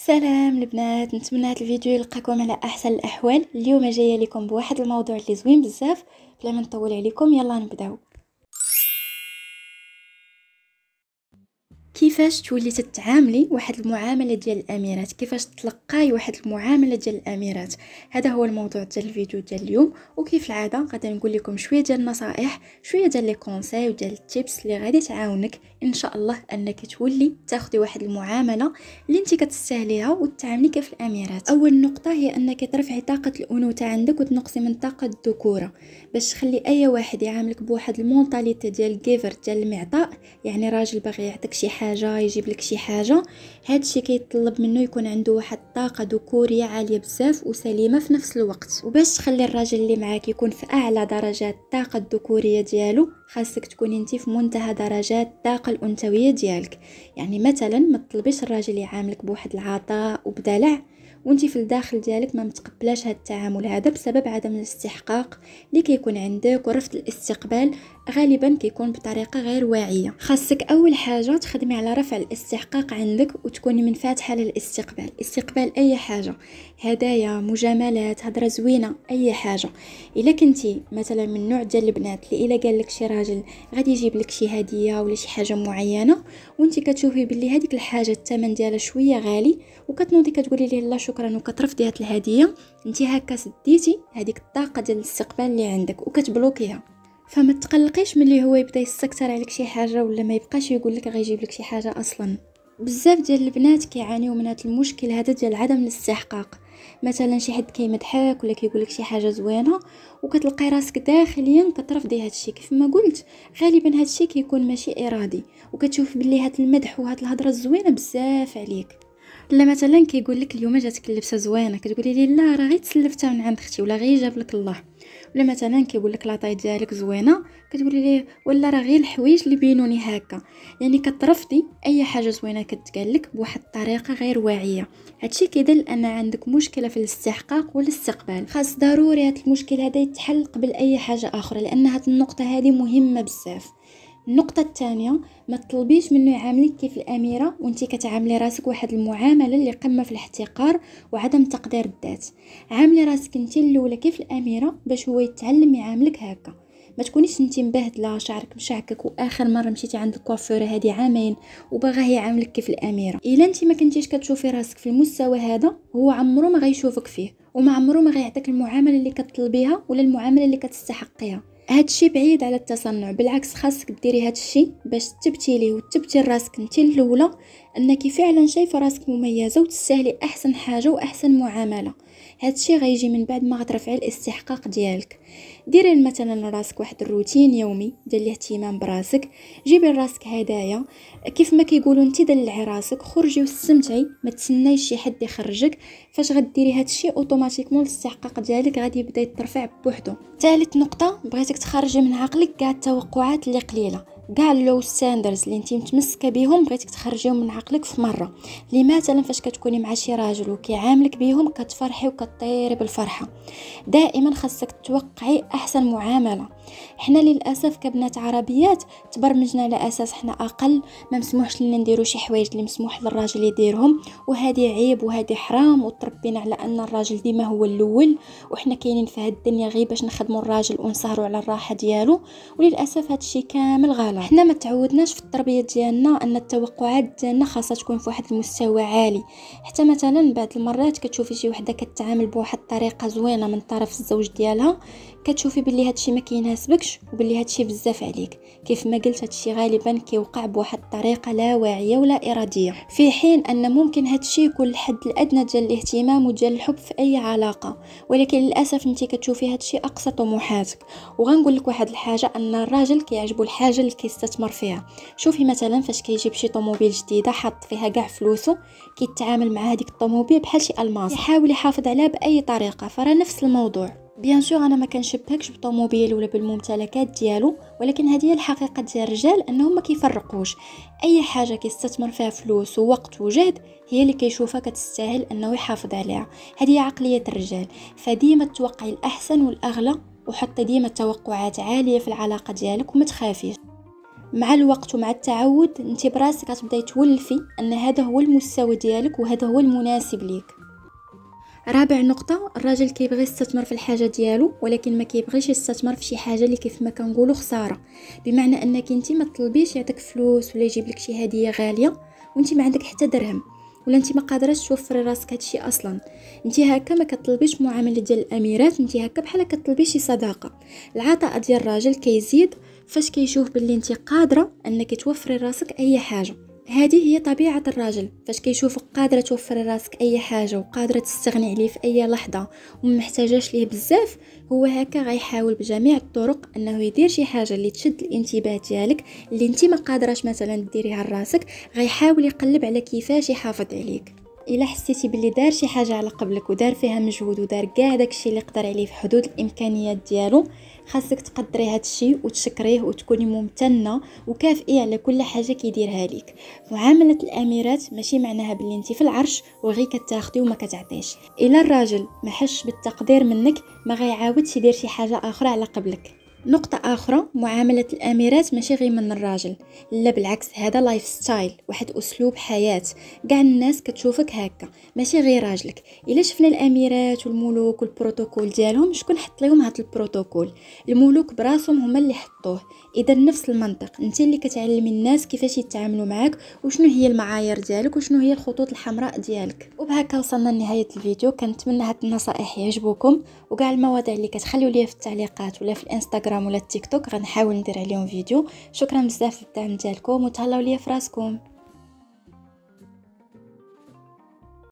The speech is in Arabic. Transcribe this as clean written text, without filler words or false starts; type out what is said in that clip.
سلام البنات، نتمنى هذا الفيديو يلقاكم على احسن الاحوال. اليوم جايه لكم بواحد الموضوع اللي زوين بزاف. بلا ما نطول عليكم يلا نبداو. كيفاش تولي تتعاملي واحد المعامله ديال الاميرات، كيفاش تلقاي واحد المعامله ديال الاميرات. هذا هو الموضوع ديال الفيديو ديال اليوم، وكيف العاده غادي نقول لكم شويه ديال النصائح، شويه ديال لي كونساي وديال التيبس اللي غادي تعاونك ان شاء الله انك تولي تاخدي واحد المعامله اللي انت كتستاهليها وتعاملي كيف الاميرات. اول نقطه هي انك ترفعي طاقه الانوثه عندك وتنقصي من طاقه الذكوره، باش تخلي اي واحد يعاملك بواحد المونطاليتي ديال الجيفر، ديال المعطاء. يعني راجل باغي يعطيك شي حاجه، يجيب لك شي حاجه، هادشي كيطلب منه يكون عنده واحد الطاقه ذكوريه عاليه بزاف وسليمه في نفس الوقت. وباش تخلي الراجل اللي معاك يكون في اعلى درجات الطاقه الذكوريه ديالو، خاصك تكوني انت في منتهى درجات الطاقه الانثويه ديالك. يعني مثلا ما تطلبيش الراجل يعاملك بواحد العطاء وبدلع وانتي في الداخل ديالك ما متقبلاش هذا التعامل هذا بسبب عدم الاستحقاق اللي كيكون عندك، ورفض الاستقبال غالبا كيكون بطريقه غير واعيه. خاصك اول حاجه تخدمي على رفع الاستحقاق عندك وتكوني منفتحه للاستقبال، استقبال اي حاجه، هدايا، مجاملات، هضره زوينه، اي حاجه. الا كنتي مثلا من نوع ديال البنات اللي الا قال لك شي راجل غادي يجيب لك شي هديه ولا شي حاجه معينه وانت كتشوفي باللي هذيك الحاجه الثمن ديالها شويه غالي وكتنوضي كتقولي ليه لا شكرا وكترفضي هاد الهديه، انت هكا سديتي هذيك الطاقه ديال الاستقبال اللي عندك وكتبلوكيها. فما تقلقيش ملي هو يبدا يستكتر عليك شي حاجه ولا ما يبقاش يقول لك غيجيب لك شي حاجه اصلا. بزاف ديال البنات كيعانيو من هذا المشكل هذا ديال عدم الاستحقاق. مثلا شي حد كيمدحك ولا كيقول لك شي حاجه زوينه وكتلقاي راسك داخليا كترفضي هذا الشيء. كيف ما قلت غالبا هذا الشيء كيكون ماشي ارادي، وكتشوف باللي هذا المدح وهذه الهضره الزوينه بزاف عليك. لا مثلا كيقول لك اليوم جاتك اللبسه زوينه كتقولي لي لا راه غير تسلفتها من عند اختي ولا غير جاب لك الله. ولا مثلا كيقول لك لاطاي ديالك زوينه كتقولي ليه ولا راه غير الحوايج اللي بينوني هكا. يعني كترفضي اي حاجه زوينه كتقال لك بواحد الطريقه غير واعيه. هادشي كيدل ان عندك مشكله في الاستحقاق والاستقبال. خاص ضروري هذا المشكل هذا يتحل قبل اي حاجه اخرى، لان هاد النقطه هذه مهمه بزاف. النقطة الثانية، ما تطلبيش منه يعاملك كيف الأميرة وانتي كتعاملي راسك واحد المعاملة اللي قمة في الاحتقار وعدم تقدير الذات. عاملي راسك انتي الاولى كيف الأميرة باش هو يتعلم يعاملك هكا. ما تكونيش انتي مبهدله، شعرك مشعكك واخر مره مشيتي عند الكوافوره هذه عامين وباغاه يعاملك كيف الاميره. الا انتي ما كنتيش كتشوفي راسك في المستوى هذا هو عمره ما غيشوفك فيه، وما عمره ما غيعطيك المعامله اللي كتطلبيها ولا المعامله اللي كتستحقيها. هادشي بعيد على التصنع، بالعكس خاصك ديري هادشي باش تثبتي ليه وتثبتي لراسك انت الاولى انك فعلا شايفه راسك مميزه وتستاهلي احسن حاجه واحسن معامله. هادشي غيجي من بعد ما غترفعي الاستحقاق ديالك. ديري مثلا لراسك واحد الروتين يومي ديال الاهتمام براسك، جيبي لراسك هدايا، كيف ما كيقولوا انت دلعي راسك، خرجي واستمتعي، ما تسنايش شي حد يخرجك. فاش غديري هادشي اوتوماتيكمون الاستحقاق ديالك غادي يبدا يترفع بوحدو. ثالث نقطه، بغيتك تخرجي من عقلك كاع التوقعات اللي قليله، كاع اللو ستاندرز اللي انت متمسكه بهم بغيتك تخرجيهم من عقلك في مره. اللي مثلا فاش كتكوني مع شي راجل وكيعاملك بهم كتفرحي وكطيري بالفرحه. دائما خاصك توقعي احسن معامله. حنا للاسف كبنات عربيات تبرمجنا على اساس حنا اقل، ما مسموحش لنا نديرو شي حوايج اللي مسموح للراجل يديرهم، وهذه عيب وهذه حرام، وتربينا على ان الراجل ديما هو الاول وحنا كاينين في هاد الدنيا غير باش نخدموا الراجل ونسهروا على الراحه ديالو. وللاسف هادشي كامل غلط. حنا ما تعودناش في التربيه ديالنا ان التوقعات ديالنا خاصها تكون في واحد المستوى عالي. حتى مثلا بعض المرات كتشوفي شي وحده كتعامل بواحد الطريقه زوينه من طرف الزوج ديالها، كتشوفي باللي هادشي ما كيناسبكش وباللي هادشي بزاف عليك. كيف ما قلت هادشي غالبا كيوقع بواحد الطريقه لا واعيه ولا اراديه، في حين ان ممكن هادشي يكون الحد الادنى ديال الاهتمام وديال الحب في اي علاقه. ولكن للاسف انت كتشوفي هادشي اقصى طموحاتك. وغنقول لك واحد الحاجه، ان الراجل كيعجبو الحاجه اللي كيستثمر فيها. شوفي مثلا فاش كيجيب شي طوموبيل جديده حاط فيها كاع فلوسه، كيتعامل مع هذيك الطوموبيل بحال شي الماس، يحاول يحافظ عليها باي طريقه. فرا نفس الموضوع. بيان سور انا ما كنشبهكش بالطوموبيل ولا بالممتلكات ديالو، ولكن هذه هي الحقيقه ديال الرجال، انهم ما كيفرقوش. اي حاجه كيستثمر فيها فلوس ووقت وجهد هي اللي كيشوفها كتستاهل انه يحافظ عليها. هذه عقليه الرجال. فديما توقعي الاحسن والاغلى، وحطي ديما توقعات عاليه في العلاقه ديالك وما تخافيش. مع الوقت ومع التعود انت براسك غتبداي تولفي ان هذا هو المستوى ديالك وهذا هو المناسب ليك. رابع نقطة، الراجل كيبغي يستثمر في الحاجة ديالو ولكن ما كيبغيش يستثمر في شي حاجة اللي كيف ما كنقولوا خسارة، بمعنى انك انت ما تطلبيش يعطيك فلوس ولا يجيب لك شي هدية غالية وانت ما عندك حتى درهم، ولا انت ما قادراش توفري راسك هادشي اصلا. انت هكا ما كتطلبيش معاملة ديال الاميرات، انت هكا بحال كتطلبي شي صداقة. العطاء ديال الراجل كيزيد فاش كيشوف باللي انت قادرة انك توفري راسك اي حاجة. هذه هي طبيعة الراجل، فاش كيشوفك قادرة توفري راسك اي حاجة وقادرة تستغني عليه في اي لحظة ومحتاجاش ليه بزاف، هو هكا غيحاول بجميع الطرق انه يدير شي حاجة اللي تشد الانتباه ديالك اللي انت ما قادراش مثلا ديريها لراسك، غيحاول يقلب على كيفاش يحافظ عليك. الا حسيتي باللي دار شي حاجه على قبلك ودار فيها مجهود ودار كاع داكشي اللي قدر عليه في حدود الامكانيات ديالو، خاصك تقدري هادشي وتشكريه وتكوني ممتنه وكافئيه على كل حاجه كيديرها لك. معامله الاميرات ماشي معناها باللي انت في العرش وغير كتاخدي وما كتعطيش. الا الراجل ما حش بالتقدير منك ما غيعاودش يدير شي حاجه اخرى على قبلك. نقطة أخرى، معاملة الأميرات ماشي غير من الراجل، لا بالعكس هذا لايف ستايل، واحد أسلوب حياة. كاع الناس كتشوفك هكا ماشي غير راجلك. إلا شفنا الأميرات والملوك والبروتوكول ديالهم، شكون حط لهم هذا البروتوكول؟ الملوك براسهم هما اللي حطوه. إذا نفس المنطق، انت اللي كتعلمي الناس كيفاش يتعاملوا معاك وشنو هي المعايير ديالك وشنو هي الخطوط الحمراء ديالك. وبهكا وصلنا لنهاية الفيديو. كنتمنى هاد النصائح يعجبوكم، وكاع المواضيع اللي كتخليو ليا في التعليقات ولا في الانستغرام ولا التيك توك غنحاول ندير عليهم فيديو. شكرا بزاف للدعم ديالكم وتهلاو ليا في راسكم.